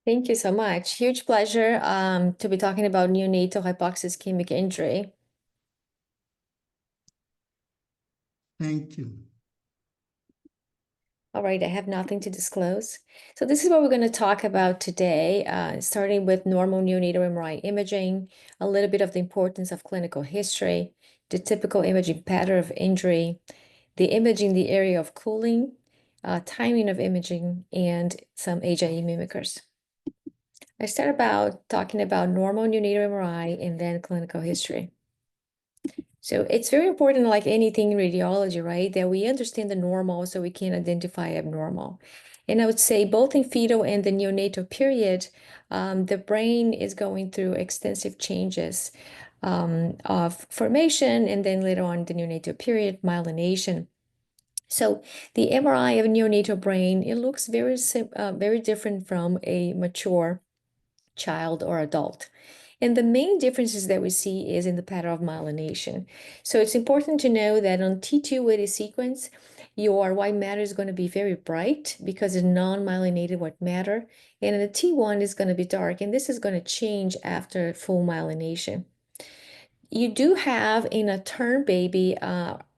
Thank you so much. Huge pleasure to be talking about neonatal hypoxic ischemic injury. Thank you. All right, I have nothing to disclose. So this is what we're going to talk about today, starting with normal neonatal MRI imaging, a little bit of the importance of clinical history, the typical imaging pattern of injury, the imaging the area of cooling, timing of imaging, and some HIE mimickers. I start about talking about normal neonatal MRI and then clinical history. So it's very important, like anything in radiology, right, that we understand the normal so we can identify abnormal. And I would say both in fetal and the neonatal period, the brain is going through extensive changes of formation, and then later on the neonatal period, myelination. So the MRI of a neonatal brain, it looks very different from a mature child or adult. And the main differences that we see is in the pattern of myelination. So it's important to know that on T2 Witty sequence, your white matter is going to be very bright because it's non-myelinated white matter. And the T1 is going to be dark, and this is going to change after full myelination. You do have in a term baby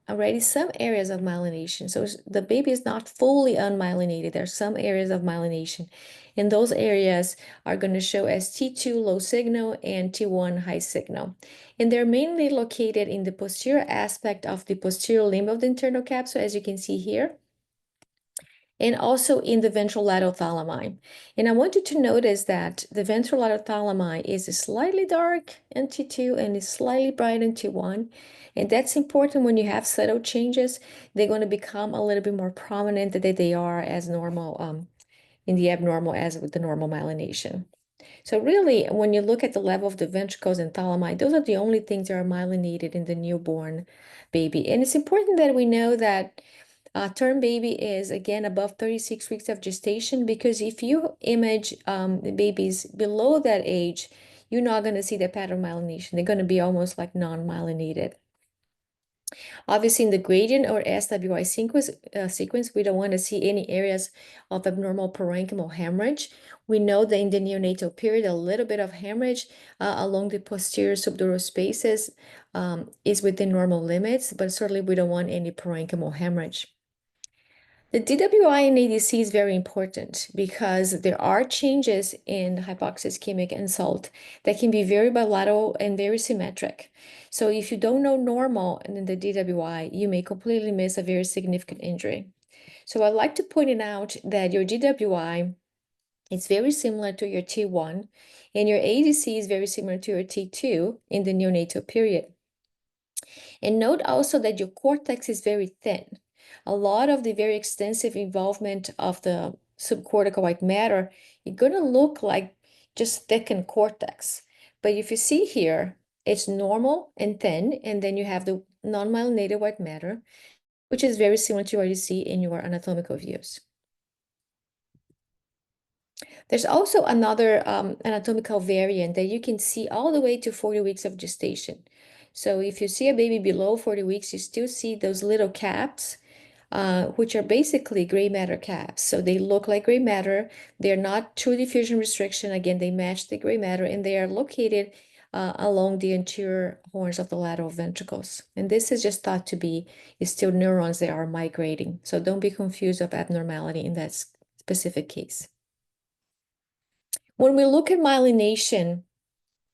already some areas of myelination. So the baby is not fully unmyelinated. There are some areas of myelination. And those areas are going to show as T2 low signal and T1 high signal. And they're mainly located in the posterior aspect of the posterior limb of the internal capsule, as you can see here, and also in the ventrolateral thalami. And I want you to notice that the ventrolateral thalami is slightly dark in T2 and is slightly bright in T1. And that's important when you have subtle changes. They're going to become a little bit more prominent than they are as normal in the abnormal as with the normal myelination. So really, when you look at the level of the ventricles and thalami, those are the only things that are myelinated in the newborn baby. And it's important that we know that term baby is again above 36 weeks of gestation, because if you image babies below that age, you're not going to see the pattern of myelination. They're going to be almost like non-myelinated. Obviously, in the gradient or SWI sequence, we don't want to see any areas of abnormal parenchymal hemorrhage. We know that in the neonatal period, a little bit of hemorrhage along the posterior subdural spaces is within normal limits, but certainly we don't want any parenchymal hemorrhage. The DWI in ADC is very important because there are changes in hypoxic insult that can be very bilateral and very symmetric. So if you don't know normal in the DWI, you may completely miss a very significant injury. So I'd like to point it out that your DWI is very similar to your T1, and your ADC is very similar to your T2 in the neonatal period. And note also that your cortex is very thin. A lot of the very extensive involvement of the subcortical white matter, it's going to look like just thickened cortex. But if you see here, it's normal and thin, and then you have the non-myelinated white matter, which is very similar to what you see in your anatomical views. There's also another anatomical variant that you can see all the way to 40 weeks of gestation. So if you see a baby below 40 weeks, you still see those little caps, which are basically gray matter caps. So they look like gray matter. They're not true diffusion restriction. Again, they match the gray matter, and they are located along the anterior horns of the lateral ventricles. And this is just thought to be still neurons that are migrating. So don't be confused of abnormality in that specific case. When we look at myelination,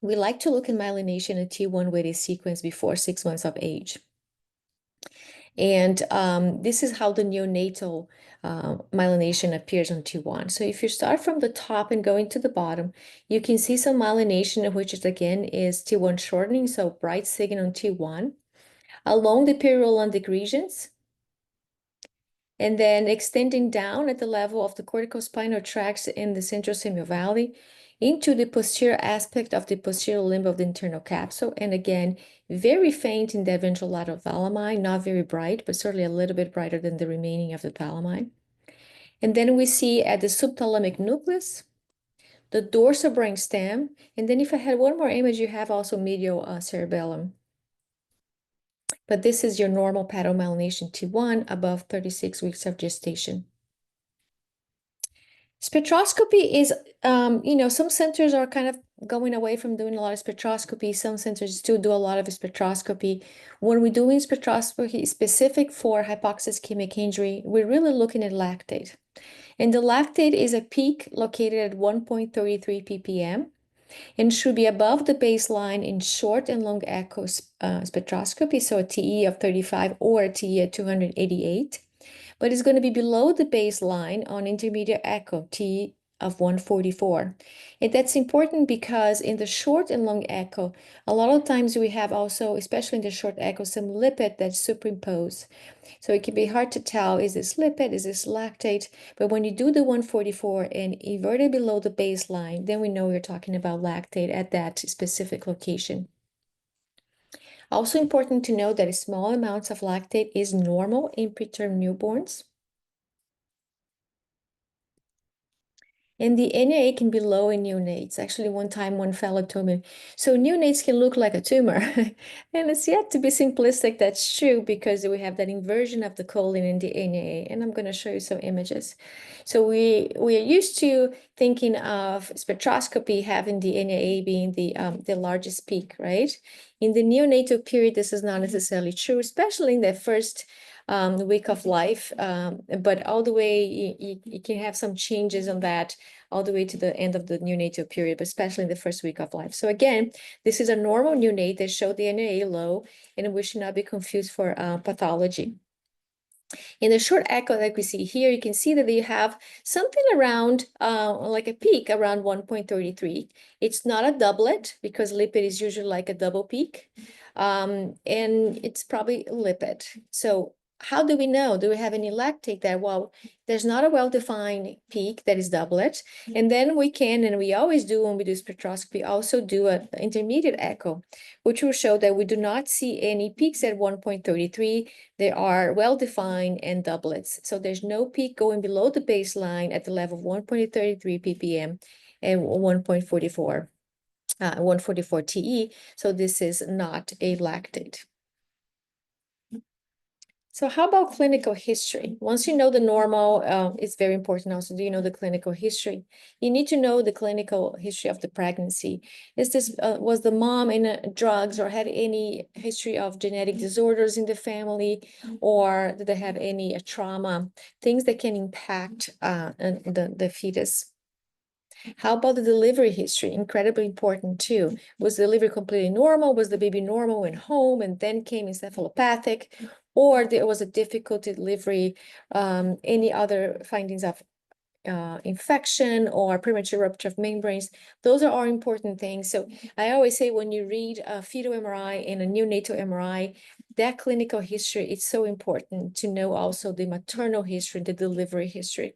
we like to look at myelination in T1 Witty sequence before 6 months of age. And this is how the neonatal myelination appears on T1. So if you start from the top and going to the bottom, you can see some myelination, which is again is T1 shortening, so bright signal on T1, along the periolondic regions, and then extending down at the level of the corticospinal tracts in the central semial valley into the posterior aspect of the posterior limb of the internal capsule. And again, very faint in the ventrolateral thalami, not very bright, but certainly a little bit brighter than the remaining of the thalami. And then we see at the subthalamic nucleus, the dorsal brain stem. And then if I had one more image, you have also medial cerebellum. But this is your normal pattern myelination T1 above 36 weeks of gestation. Spectroscopy is, some centers are kind of going away from doing a lot of spectroscopy. Some centers still do a lot of spectroscopy. When we're doing spectroscopy specific for hypoxic ischemic injury, we're really looking at lactate. And the lactate is a peak located at 1.33 ppm and should be above the baseline in short and long echo spectroscopy, so a TE of 35 or a TE at 288, but it's going to be below the baseline on intermediate echo, T of 144. And that's important because in the short and long echo, a lot of times we have also, especially in the short echo, some lipid that's superimposed. So it can be hard to tell, is this lipid, is this lactate? But when you do the 144 and invert it below the baseline, then we know you're talking about lactate at that specific location. Also important to know that small amounts of lactate is normal in preterm newborns. And the NAA can be low in neonates. Actually, one time one fellow told me, so neonates can look like a tumor. And it's yet to be simplistic. That's true because we have that inversion of the choline in the NAA. And I'm going to show you some images. So we are used to thinking of spectroscopy having the NAA being the largest peak, right? In the neonatal period, this is not necessarily true, especially in the first week of life, but all the way you can have some changes on that all the way to the end of the neonatal period, but especially in the first week of life. So again, this is a normal neonate that showed the NAA low, and we should not be confused for pathology. In the short echo like we see here, you can see that they have something around like a peak around 1.33. It's not a doublet because lipid is usually like a double peak. And it's probably lipid. So how do we know? Do we have any lactate there? Well, there's not a well-defined peak that is doublet. And then we can, and we always do when we do spectroscopy, also do an intermediate echo, which will show that we do not see any peaks at 1.33. They are well-defined and doublets. So there's no peak going below the baseline at the level of 1.33 ppm and 1.44. 144 TE, so this is not a lactate. So how about clinical history? Once you know the normal, it's very important also, do you know the clinical history? You need to know the clinical history of the pregnancy. Was the mom in drugs or had any history of genetic disorders in the family, or did they have any trauma, things that can impact the fetus? How about the delivery history? Incredibly important too. Was delivery completely normal? Was the baby normal when home and then came encephalopathic? Or there was a difficult delivery, any other findings of infection or premature rupture of membranes? Those are all important things. So I always say when you read a fetal MRI and a neonatal MRI, that clinical history, it's so important to know also the maternal history, the delivery history.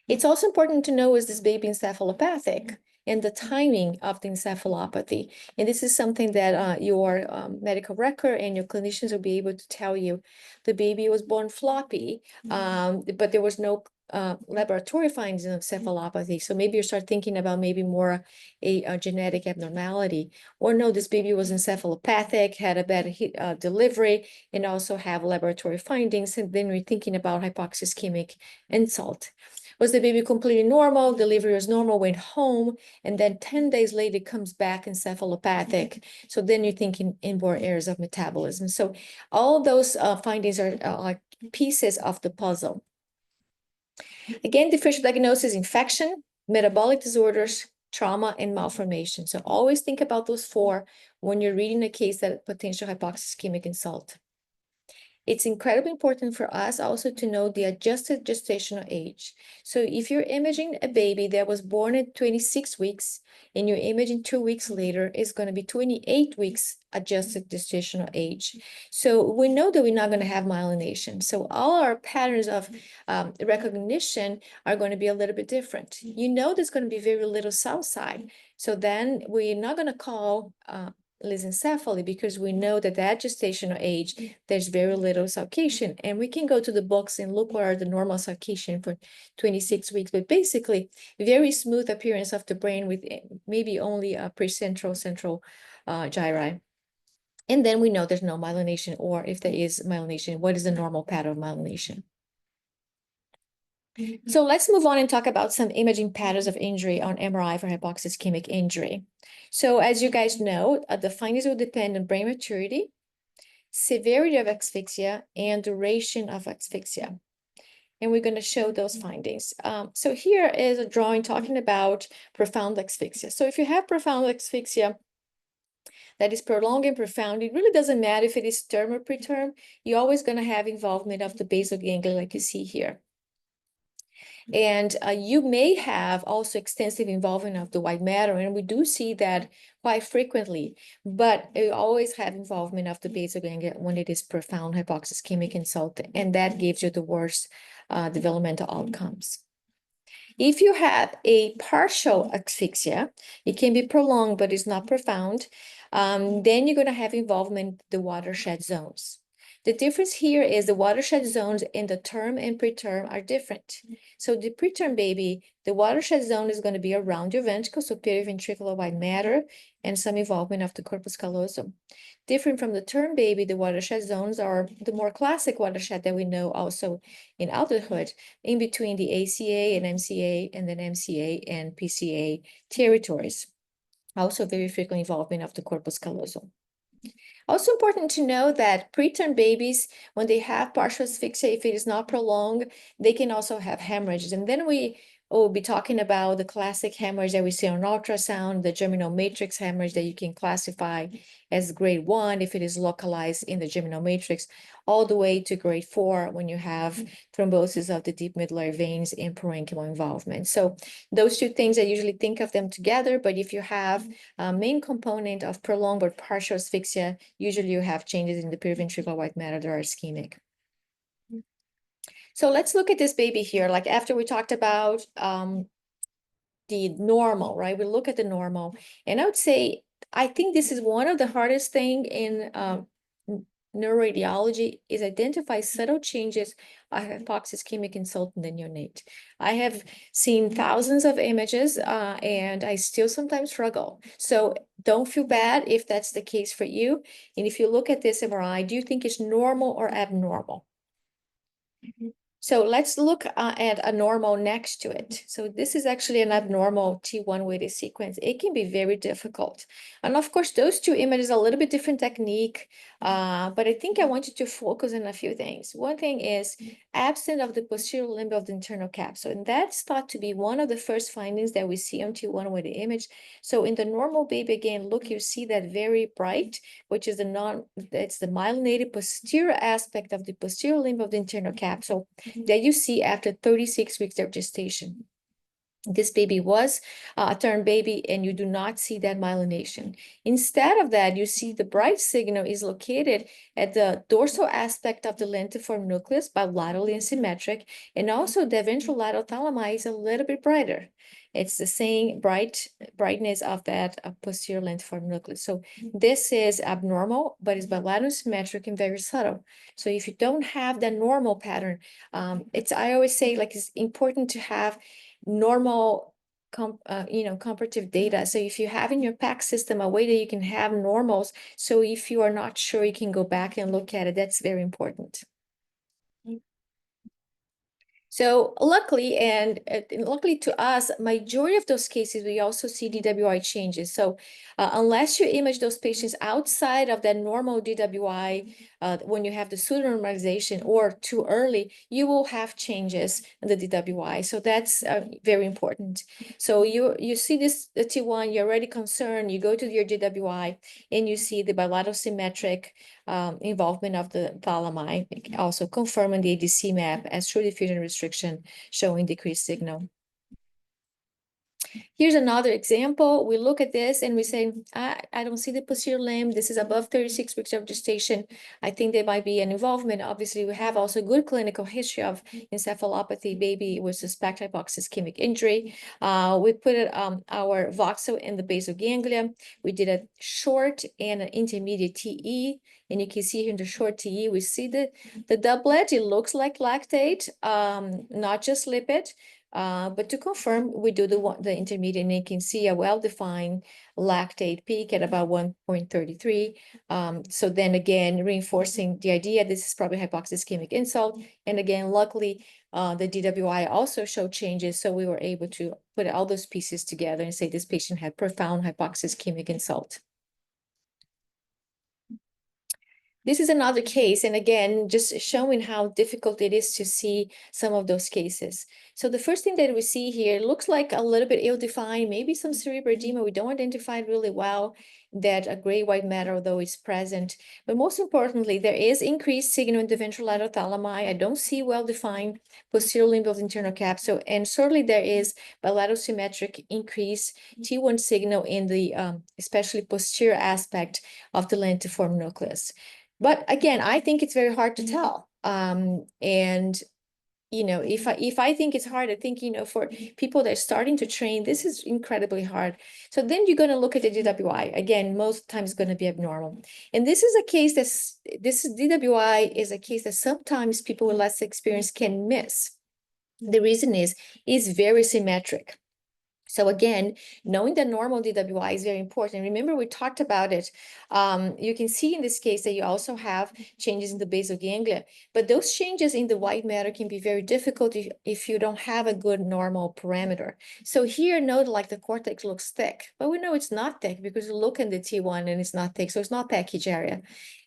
It's also important to know, is this baby encephalopathic and the timing of the encephalopathy. And this is something that your medical record and your clinicians will be able to tell you. The baby was born floppy, but there was no laboratory findings of encephalopathy. So maybe you start thinking about maybe more a genetic abnormality. Or no, this baby was encephalopathic, had a bad delivery, and also have laboratory findings. And then we're thinking about hypoxic ischemic insult. Was the baby completely normal? Delivery was normal, went home, and then 10 days later it comes back encephalopathic. So then you're thinking inborn errors of metabolism. So all those findings are like pieces of the puzzle. Again, differential diagnosis, infection, metabolic disorders, trauma, and malformation. So always think about those four when you're reading a case that potential hypoxic ischemic insult. It's incredibly important for us also to know the adjusted gestational age. So if you're imaging a baby that was born at 26 weeks and you're imaging 2 weeks later, it's going to be 28 weeks adjusted gestational age. So we know that we're not going to have myelination. So all our patterns of recognition are going to be a little bit different. You know there's going to be very little cell side. So then we're not going to call lissencephaly because we know that that gestational age, there's very little sulcation. And we can go to the books and look what are the normal sulcation for 26 weeks. But basically, very smooth appearance of the brain with maybe only a precentral central gyri. And then we know there's no myelination, or if there is myelination, what is the normal pattern of myelination? So let's move on and talk about some imaging patterns of injury on MRI for hypoxic ischemic injury. So as you guys know, the findings will depend on brain maturity, severity of asphyxia, and duration of asphyxia. And we're going to show those findings. So here is a drawing talking about profound asphyxia. So if you have profound asphyxia that is prolonged and profound, it really doesn't matter if it is term or preterm, you're always going to have involvement of the basal ganglia like you see here. And you may have also extensive involvement of the white matter, and we do see that quite frequently, but you always have involvement of the basal ganglia when it is profound hypoxic insult, and that gives you the worst developmental outcomes. If you have a partial asphyxia, it can be prolonged, but it's not profound, then you're going to have involvement the watershed zones. The difference here is the watershed zones in the term and preterm are different. So the preterm baby, the watershed zone is going to be around your ventricle, so periventricular white matter, and some involvement of the corpus callosum. Different from the term baby, the watershed zones are the more classic watershed that we know also in adulthood, in between the ACA and MCA, and then MCA and PCA territories. Also very frequent involvement of the corpus callosum. Also important to know that preterm babies, when they have partial asphyxia, if it is not prolonged, they can also have hemorrhages. And then we will be talking about the classic hemorrhage that we see on ultrasound, the germinal matrix hemorrhage that you can classify as grade 1 if it is localized in the germinal matrix, all the way to grade 4 when you have thrombosis of the deep medullary veins and parenchymal involvement. So those two things, I usually think of them together, but if you have a main component of prolonged or partial asphyxia, usually you have changes in the periventricular white matter that are ischemic. So let's look at this baby here. Like after we talked about the normal, right? We look at the normal, and I would say, I think this is one of the hardest thing in neuroradiology is identify subtle changes of hypoxic ischemic insult in the neonate. I have seen thousands of images and I still sometimes struggle. So don't feel bad if that's the case for you. And if you look at this MRI, do you think it's normal or abnormal? So let's look at a normal next to it. So this is actually an abnormal T1 weighted sequence. It can be very difficult. And of course, those two images are a little bit different technique, but I think I want you to focus on a few things. One thing is absent of the posterior limb of the internal capsule. And that's thought to be one of the first findings that we see on T1 weighted image. So in the normal baby, again, look, you see that very bright, which is it's the myelinated posterior aspect of the posterior limb of the internal capsule that you see after 36 weeks of gestation. This baby was a term baby, and you do not see that myelination. Instead of that, you see the bright signal is located at the dorsal aspect of the lentiform nucleus, bilaterally and symmetric, and also the ventrolateral thalami is a little bit brighter. It's the same brightness of that posterior lentiform nucleus. So this is abnormal, but it's bilateral symmetric and very subtle. So if you don't have that normal pattern, I always say, like, it's important to have normal comparative data. So if you have in your PAC system a way that you can have normals, so if you are not sure, you can go back and look at it. That's very important. So luckily, and luckily to us, majority of those cases, we also see DWI changes. So unless you image those patients outside of that normal DWI, when you have the pseudonormalization or too early, you will have changes in the DWI. So that's very important. So you see this the T1, you're already concerned, you go to your DWI and you see the bilateral symmetric involvement of the thalami, also confirming the ADC map as true diffusion restriction showing decreased signal. Here's another example. We look at this and we say, I don't see the posterior limb. This is above 36 weeks of gestation. I think there might be an involvement. Obviously, we have also good clinical history of encephalopathy, baby with suspect hypoxic ischemic injury. We put our voxel in the basal ganglia. We did a short and an intermediate TE. And you can see here in the short TE, we see the doublet. It looks like lactate, not just lipid. But to confirm, we do the intermediate, and you can see a well-defined lactate peak at about 1.33. So then again, reinforcing the idea, this is probably hypoxic ischemic insult. And again, luckily, the DWI also showed changes. So we were able to put all those pieces together and say this patient had profound hypoxia ischemic insult. This is another case, and again, just showing how difficult it is to see some of those cases. So the first thing that we see here looks like a little bit ill-defined, maybe some cerebral edema. We don't identify it really well, that a gray white matter, although it's present. But most importantly, there is increased signal in the ventrolateral thalami. I don't see well-defined posterior limb of the internal capsule, and certainly there is bilateral symmetric increase T1 signal in the especially posterior aspect of the lentiform nucleus. But again, I think it's very hard to tell. And if I think it's hard, I think, for people that are starting to train, this is incredibly hard. So then you're going to look at the DWI. Again, most times going to be abnormal. And this is a case DWI is a case that sometimes people with less experience can miss. The reason is very symmetric. So again, knowing the normal DWI is very important. Remember, we talked about it. You can see in this case that you also have changes in the basal ganglia, but those changes in the white matter can be very difficult if you don't have a good normal parameter. So here, note like the cortex looks thick, but we know it's not thick because you look in the T1 and it's not thick, so it's not package area.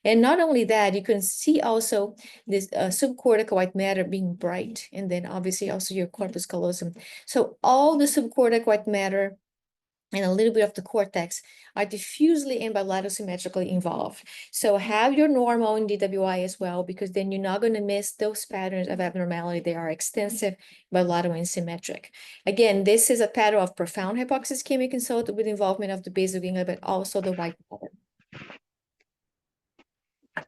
And not only that, you can see also this subcortical white matter being bright, and then obviously also your corpus callosum. So all the subcortical white matter and a little bit of the cortex are diffusely and bilateral symmetrically involved. So have your normal in DWI as well, because then you're not going to miss those patterns of abnormality. They are extensive, bilateral, and symmetric. Again, this is a pattern of profound hypoxic ischemic insult with involvement of the basal ganglia, but also the white matter.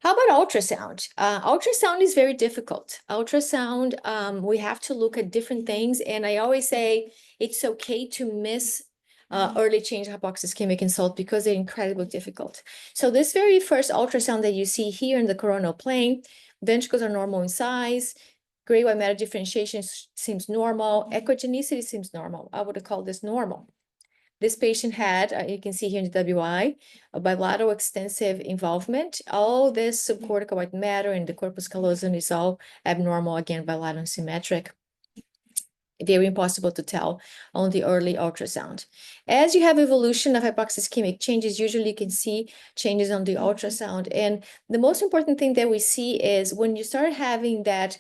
How about ultrasound? Ultrasound is very difficult. Ultrasound, we have to look at different things. And I always say it's okay to miss early change hypoxic ischemic insult because they're incredibly difficult. So this very first ultrasound that you see here in the coronal plane, ventricles are normal in size, gray white matter differentiation seems normal, echogenicity seems normal. I would call this normal. This patient had, you can see here in the WI, a bilateral extensive involvement. All this subcortical white matter and the corpus callosum is all abnormal, again, bilateral symmetric. Very impossible to tell on the early ultrasound. As you have evolution of hypoxic ischemic changes, usually you can see changes on the ultrasound. And the most important thing that we see is when you start having that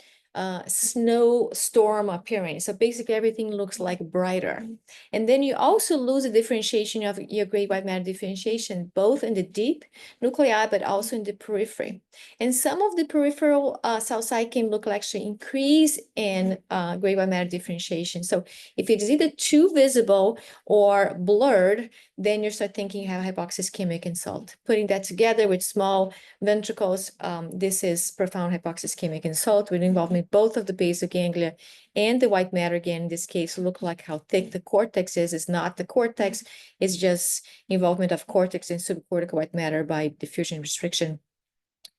snowstorm appearing. So basically everything looks like brighter. And then you also lose the differentiation of your gray white matter differentiation, both in the deep nuclei, but also in the periphery. And some of the peripheral cell site can look like actually increase in gray white matter differentiation. So if it is either too visible or blurred, then you start thinking you have hypoxic ischemic insult. Putting that together with small ventricles, this is profound hypoxic ischemic insult with involvement both of the basal ganglia and the white matter. Again, in this case, look like how thick the cortex is. It's not the cortex, it's just involvement of cortex and subcortical white matter by diffusion restriction,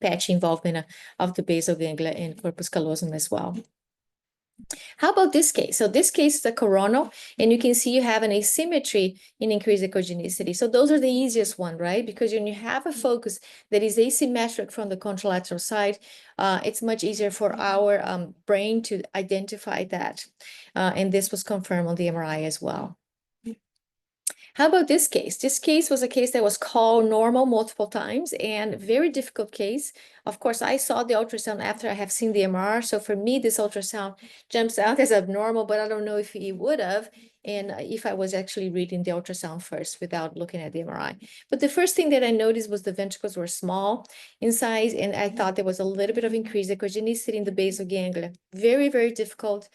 patchy involvement of the basal ganglia and corpus callosum as well. How about this case? So this case is a coronal, and you can see you have an asymmetry in increased echogenicity. So those are the easiest one, right? Because when you have a focus that is asymmetric from the contralateral side, it's much easier for our brain to identify that. And this was confirmed on the MRI as well. How about this case? This case was a case that was called normal multiple times and very difficult case. Of course, I saw the ultrasound after I have seen the MR. So for me, this ultrasound jumps out as abnormal, but I don't know if he would have, and if I was actually reading the ultrasound first without looking at the MRI. But the first thing that I noticed was the ventricles were small in size, and I thought there was a little bit of increased echogenicity in the basal ganglia. Very, very difficult.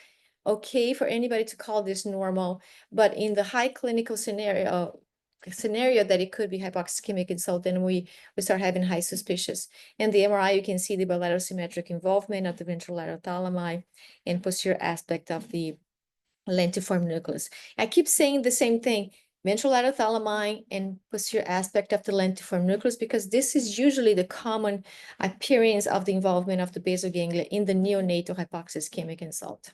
Okay for anybody to call this normal, but in the high clinical scenario that it could be hypoxic ischemic insult, then we start having high suspicious. And the MRI, you can see the bilateral symmetric involvement of the ventrolateral thalami and posterior aspect of the lentiform nucleus. I keep saying the same thing, ventrolateral thalami and posterior aspect of the lentiform nucleus, because this is usually the common appearance of the involvement of the basal ganglia in the neonatal hypoxic ischemic insult.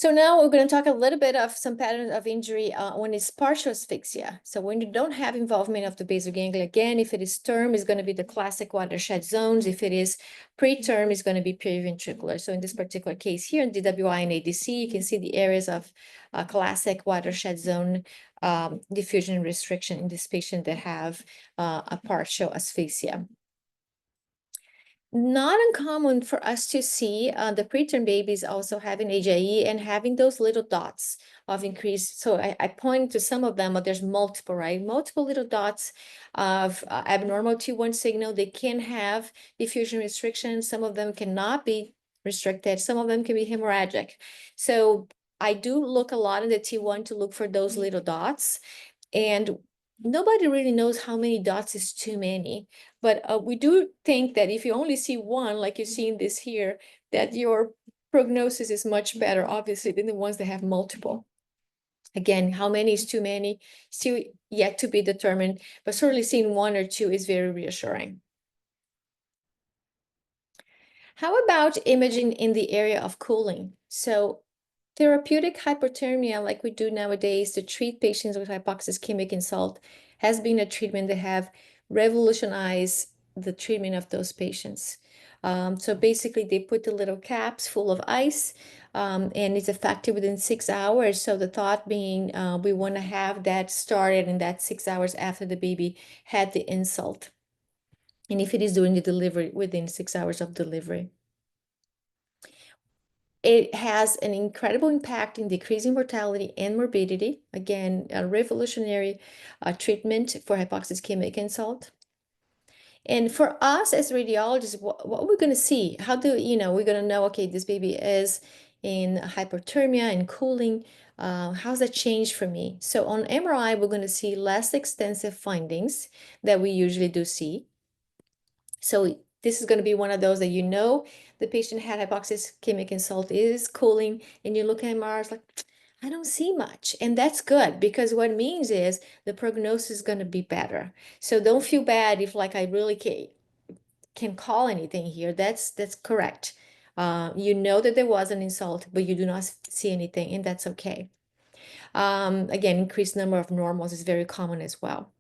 So now we're going to talk a little bit of some patterns of injury when it's partial asphyxia. So when you don't have involvement of the basal ganglia, again, if it is term, it's going to be the classic watershed zones. If it is preterm, it's going to be periventricular. So in this particular case here in DWI and ADC, you can see the areas of classic watershed zone diffusion and restriction in this patient that have a partial asphyxia. Not uncommon for us to see the preterm babies also having HIE and having those little dots of increase. So I point to some of them, but there's multiple, right? Multiple little dots of abnormal T1 signal. They can have diffusion restriction. Some of them cannot be restricted. Some of them can be hemorrhagic. So I do look a lot in the T1 to look for those little dots. And nobody really knows how many dots is too many. But we do think that if you only see one, like you see in this here, that your prognosis is much better, obviously, than the ones that have multiple. Again, how many is too many? Still yet to be determined, but certainly seeing one or two is very reassuring. How about imaging in the area of cooling? So therapeutic hypothermia, like we do nowadays to treat patients with hypoxic ischemic insult, has been a treatment that have revolutionized the treatment of those patients. So basically, they put the little caps full of ice, and it's effective within 6 hours. So the thought being, we want to have that started in that 6 hours after the baby had the insult. And if it is during the delivery, within 6 hours of delivery. It has an incredible impact in decreasing mortality and morbidity. Again, a revolutionary treatment for hypoxic ischemic insult. And for us as radiologists, what we're going to see, how do, we're going to know, okay, this baby is in hypothermia and cooling. How's that changed for me? So on MRI, we're going to see less extensive findings that we usually do see. So this is going to be one of those that the patient had hypoxic ischemic insult is cooling, and you look at MRIs like, I don't see much. And that's good, because what it means is the prognosis is going to be better. So don't feel bad if like I really can call anything here. That's correct. You know that there was an insult, but you do not see anything, and that's okay. Again, increased number of normals is very common as well.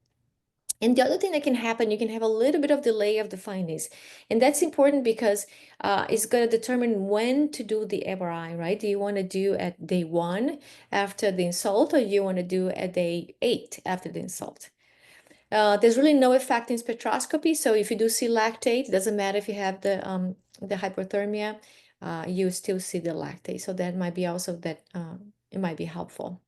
And the other thing that can happen, you can have a little bit of delay of the findings. And that's important because it's going to determine when to do the MRI, right? Do you want to do at day 1 after the insult, or do you want to do at day 8 after the insult? There's really no effect in spectroscopy. So if you do see lactate, it doesn't matter if you have the hypothermia, you still see the lactate. So that might be also that it might be helpful.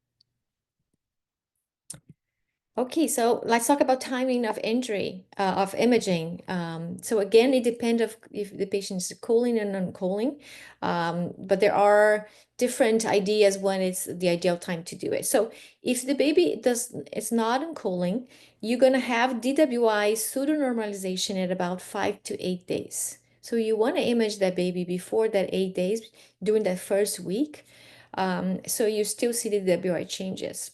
Okay, so let's talk about timing of injury, of imaging. So again, it depends if the patient is cooling and non-cooling, but there are different ideas when it's the ideal time to do it. So if the baby it's not in cooling, you're gonna have DWI pseudonormalization at about 5 to 8 days. So you want to image that baby before that 8 days during that first week, so you still see the DWI changes.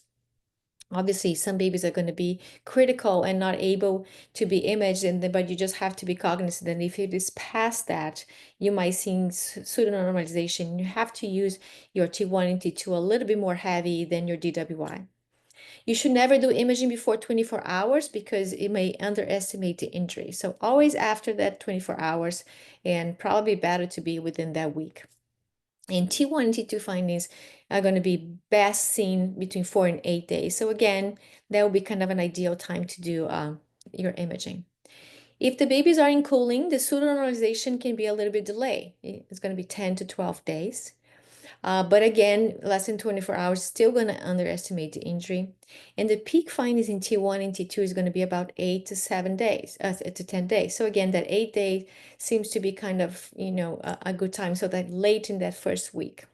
Obviously, some babies are going to be critical and not able to be imaged, but you just have to be cognizant that if it is past that, you might see pseudonormalization. You have to use your T1 and T2 a little bit more heavy than your DWI. You should never do imaging before 24 hours because it may underestimate the injury. So always after that 24 hours, and probably better to be within that week. And T1 and T2 findings are going to be best seen between 4 and 8 days. So again, that will be kind of an ideal time to do your imaging. If the babies are in cooling, the pseudonormalization can be a little bit delayed. It's going to be 10 to 12 days. But again, less than 24 hours, still going to underestimate the injury. And the peak findings in T1 and T2 is going to be about 8 to 7 days, to 10 days. So again, that 8 days seems to be kind of, a good time. So that late in that first week.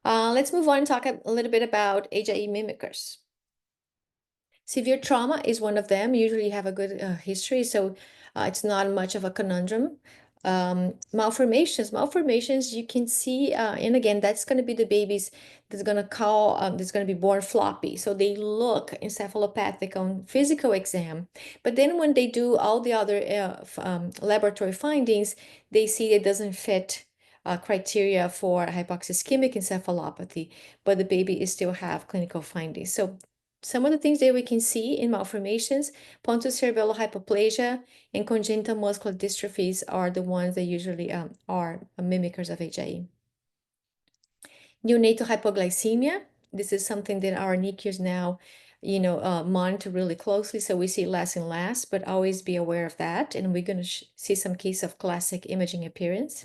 Let's move on and talk a little bit about HIE mimickers. Severe trauma is one of them. Usually you have a good history, so it's not much of a conundrum. Malformations, you can see, and again, that's going to be the babies that's going to be born floppy. So they look encephalopathic on physical exam, but then when they do all the other laboratory findings, they see it doesn't fit criteria for hypoxic encephalopathy, but the baby still have clinical findings. So some of the things that we can see in malformations, pontocerebellar hypoplasia and congenital muscular dystrophies are the ones that usually are mimickers of HIE. Neonatal hypoglycemia. This is something that our NICUs now, monitor really closely. So we see less and less, but always be aware of that. And we're going to see some case of classic imaging appearance.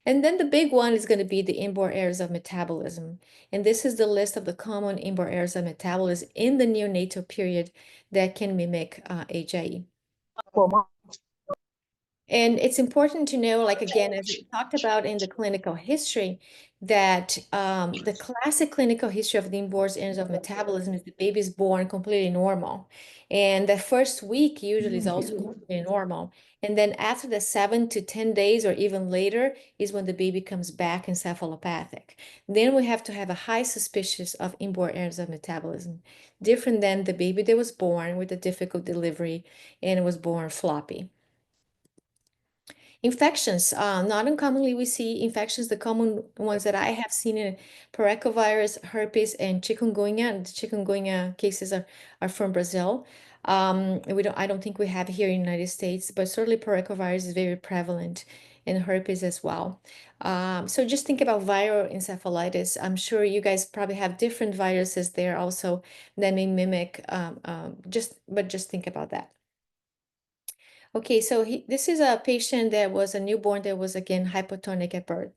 And then the big one is going to be the inborn errors of metabolism. And this is the list of the common inborn errors of metabolism in the neonatal period that can mimic HIE. And it's important to know, like, again, as we talked about in the clinical history, that the classic clinical history of the inborn errors of metabolism is the baby is born completely normal. And the first week usually is also completely normal. And then after the 7 to 10 days or even later is when the baby comes back encephalopathic. Then we have to have a high suspicion of inborn errors of metabolism, different than the baby that was born with a difficult delivery and was born floppy. Infections, not uncommonly we see infections. The common ones that I have seen in parechovirus, herpes, and chikungunya. And the chikungunya cases are from Brazil. I don't think we have here in the United States, but certainly parechovirus is very prevalent and herpes as well. So just think about viral encephalitis. I'm sure you guys probably have different viruses there also that may mimic, but just think about that. Okay, so this is a patient that was a newborn that was again hypotonic at birth.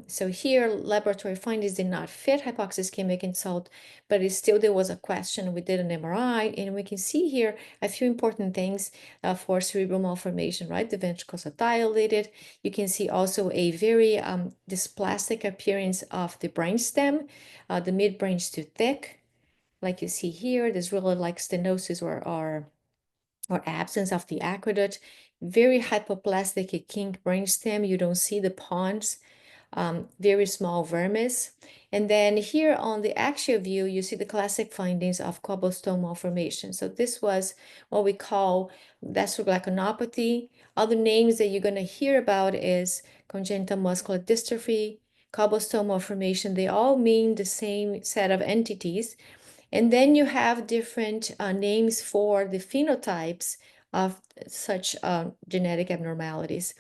So here laboratory findings did not fit hypoxic insult, but there was a question. We did an MRI and we can see here a few important things for cerebral malformation, right? The ventricles are dilated. You can see also a very dysplastic appearance of the brainstem. The midbrain is too thick. Like you see here, there's really like stenosis or absence of the aqueduct, very hypoplastic kink brainstem. You don't see the pons, very small vermis. And then here on the axial view, you see the classic findings of cobblestone malformation. So this was what we call gastroglycanopathy. Other names that you're going to hear about is congenital muscular dystrophy, cobblestone malformation. They all mean the same set of entities. And then you have different names for the phenotypes of such genetic abnormalities.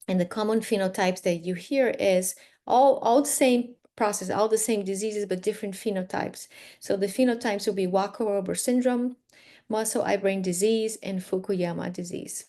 And the common phenotypes that you hear is all the same process, all the same diseases, but different phenotypes. So the phenotypes will be Walker-Ober syndrome, muscle eye brain disease, and Fukuyama disease.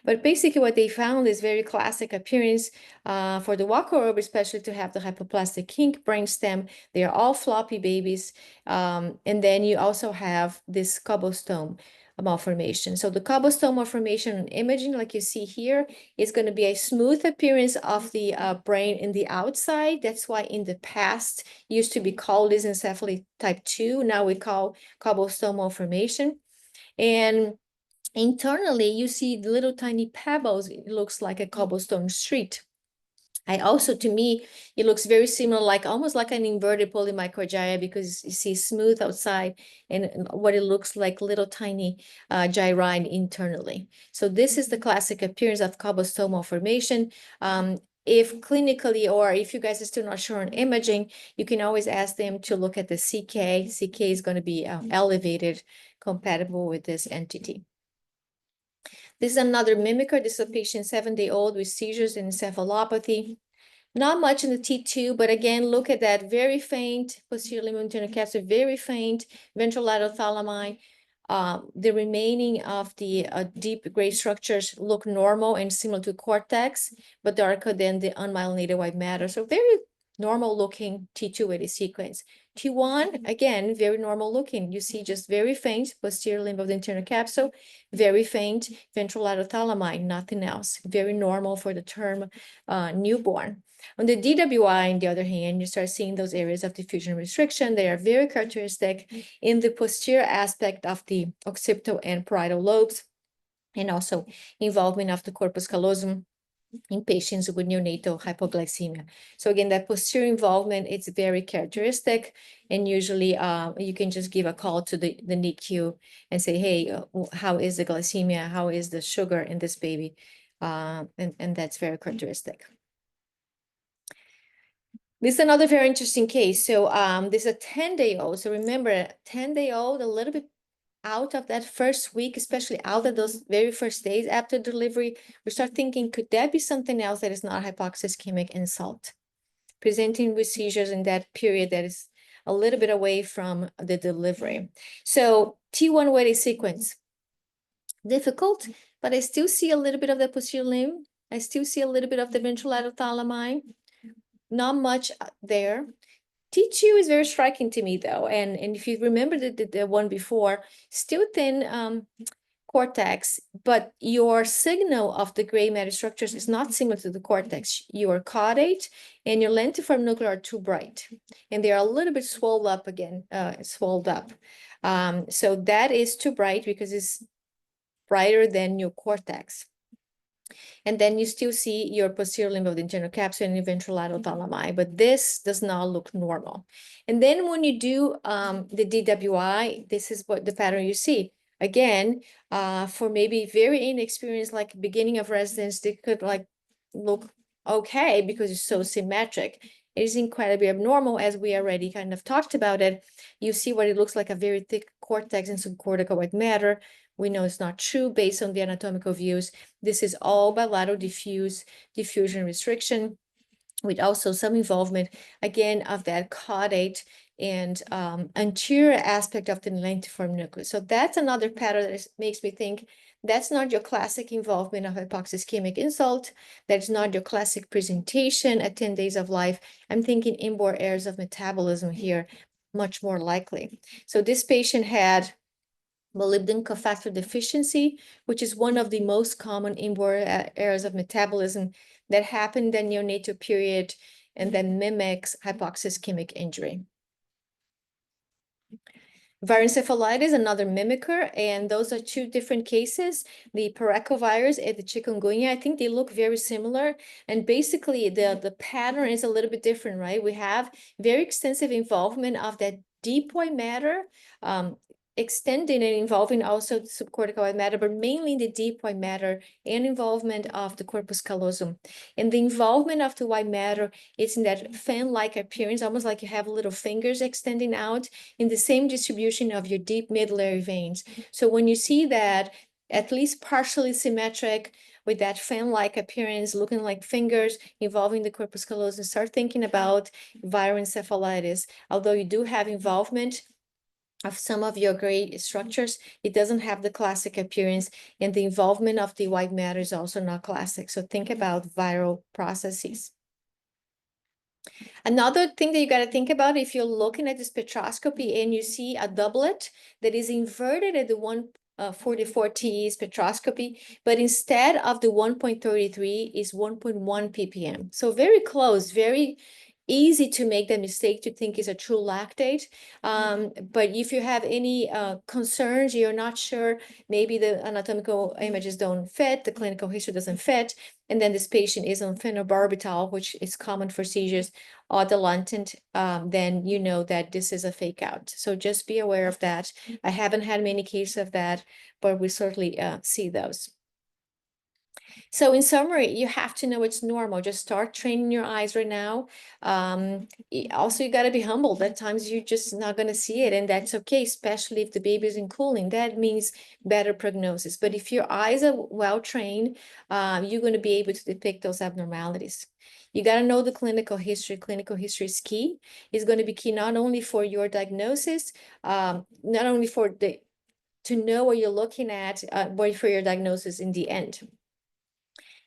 But basically what they found is very classic appearance for the Walker-Ober, especially to have the hypoplastic kink brainstem. They are all floppy babies. And then you also have this cobblestone malformation. So the cobblestone malformation imaging, like you see here, is going to be a smooth appearance of the brain in the outside. That's why in the past used to be called lissencephaly type 2. Now we call cobblestone malformation. And internally, you see the little tiny pebbles. It looks like a cobblestone street. To me, it looks very similar, almost like an inverted polymicrogyria, because you see smooth outside and what it looks like little tiny gyri internally. So this is the classic appearance of cobblestone malformation. If clinically, or if you guys are still not sure on imaging, you can always ask them to look at the CK. CK is going to be elevated, compatible with this entity. This is another mimicker. This is a patient 7-day-old with seizures and encephalopathy. Not much in the T2, but again, look at that very faint posterior limb internal capsule, very faint ventrolateral thalami. The remaining of the deep gray structures look normal and similar to cortex, but darker than the unmyelinated white matter. So very normal looking T280 sequence. T1, again, very normal looking. You see just very faint posterior limb of the internal capsule, very faint ventrolateral thalami, nothing else. Very normal for the term newborn. On the DWI, on the other hand, you start seeing those areas of diffusion restriction. They are very characteristic in the posterior aspect of the occipital and parietal lobes, and also involvement of the corpus callosum in patients with neonatal hypoglycemia. So again, that posterior involvement, it's very characteristic, and usually you can just give a call to the NICU and say, hey, how is the glycemia? How is the sugar in this baby? And that's very characteristic. This is another very interesting case. So this is a 10-day-old. So remember, 10-day-old, a little bit out of that first week, especially out of those very first days after delivery, we start thinking, could that be something else that is not hypoxic ischemic insult? Presenting with seizures in that period that is a little bit away from the delivery. So T1 weighted sequence, difficult, but I still see a little bit of the posterior limb. I still see a little bit of the ventrolateral thalami. Not much there. T2 is very striking to me though. And if you remember the one before, still thin cortex, but your signal of the gray matter structures is not similar to the cortex. Your caudate and your lentiform nuclei are too bright, and they are a little bit swelled up again, swelled up. So that is too bright because it's brighter than your cortex. And then you still see your posterior limb of the internal capsule and your ventrolateral thalami, but this does not look normal. And then when you do the DWI, this is what the pattern you see. Again, for maybe very inexperienced, like beginning of residence, they could like look okay because it's so symmetric. It is incredibly abnormal, as we already kind of talked about it. You see what it looks like, a very thick cortex and subcortical white matter. We know it's not true based on the anatomical views. This is all bilateral diffusion restriction, with also some involvement, again, of that caudate and anterior aspect of the lentiform nucleus. So that's another pattern that makes me think that's not your classic involvement of hypoxic ischemic insult. That's not your classic presentation at 10 days of life. I'm thinking inborn errors of metabolism here, much more likely. So this patient had molybdenum cofactor deficiency, which is one of the most common inborn errors of metabolism that happen in the neonatal period and then mimics hypoxic ischemic injury. Virencephalitis, another mimicker, and those are two different cases. The paracovirus and the chikungunya, I think they look very similar. And basically, the pattern is a little bit different, right? We have very extensive involvement of that deep white matter, extending and involving also the subcortical white matter, but mainly the deep white matter and involvement of the corpus callosum. And the involvement of the white matter is in that fan-like appearance, almost like you have little fingers extending out in the same distribution of your deep medullary veins. So when you see that, at least partially symmetric with that fan-like appearance, looking like fingers involving the corpus callosum, start thinking about viral encephalitis. Although you do have involvement of some of your gray structures, it doesn't have the classic appearance, and the involvement of the white matter is also not classic. So think about viral processes. Another thing that you got to think about, if you're looking at the spectroscopy and you see a doublet that is inverted at the 144 TE spectroscopy, but instead of the 1.33 is 1.1 ppm. So very close, very easy to make the mistake to think is a true lactate. But if you have any concerns, you're not sure, maybe the anatomical images don't fit, the clinical history doesn't fit, and then this patient is on phenobarbital, which is common for seizures, or dilantin, then you know that this is a fake out. So just be aware of that. I haven't had many cases of that, but we certainly see those. So in summary, you have to know it's normal. Just start training your eyes right now. Also, you got to be humble. At times you're just not going to see it, and that's okay, especially if the baby is in cooling. That means better prognosis. But if your eyes are well trained, you're going to be able to depict those abnormalities. You got to know the clinical history. Clinical history is key. It's going to be key not only for your diagnosis, not only to know what you're looking at, but for your diagnosis in the end.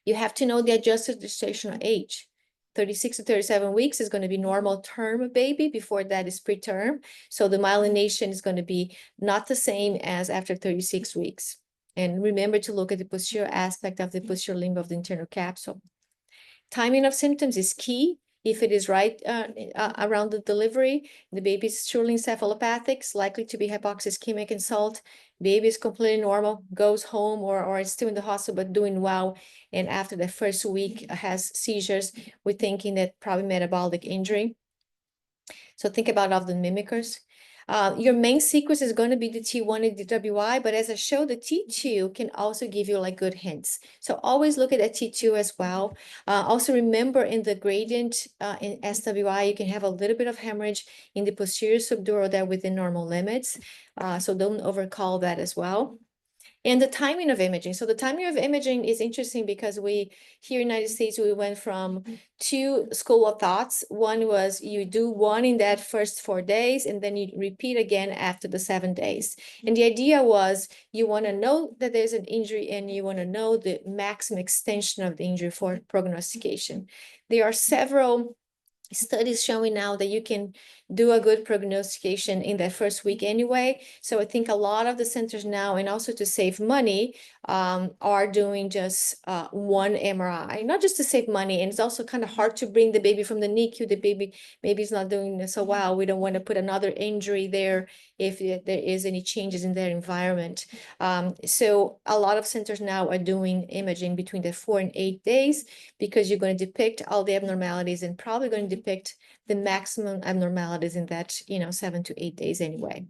You have to know the adjusted gestational age. 36 to 37 weeks is going to be normal term baby. Before that is preterm. So the myelination is going to be not the same as after 36 weeks. And remember to look at the posterior aspect of the posterior limb of the internal capsule. Timing of symptoms is key. If it is right around the delivery, the baby is truly encephalopathic, it's likely to be hypoxic ischemic insult. Baby is completely normal, goes home or is still in the hospital, but doing well. And after the first week has seizures, we're thinking that probably metabolic injury. So think about all the mimickers. Your main sequence is going to be the T1 and the WI, but as I showed, the T2 can also give you like good hints. So always look at a T2 as well. Also remember in the gradient in SWI, you can have a little bit of hemorrhage in the posterior subdural there within normal limits. So don't overcall that as well. And the timing of imaging. So the timing of imaging is interesting because we, here in the United States, we went from two school of thoughts. One was you do one in that first 4 days, and then you repeat again after the 7 days. And the idea was you want to know that there's an injury and you want to know the maximum extension of the injury for prognostication. There are several studies showing now that you can do a good prognostication in that first week anyway. So I think a lot of the centers now, and also to save money, are doing just one MRI, not just to save money. And it's also kind of hard to bring the baby from the NICU. The baby maybe is not doing so well. We don't want to put another injury there if there is any changes in their environment. So a lot of centers now are doing imaging between the 4 and 8 days because you're going to depict all the abnormalities and probably going to depict the maximum abnormalities in that, 7 to 8 days anyway.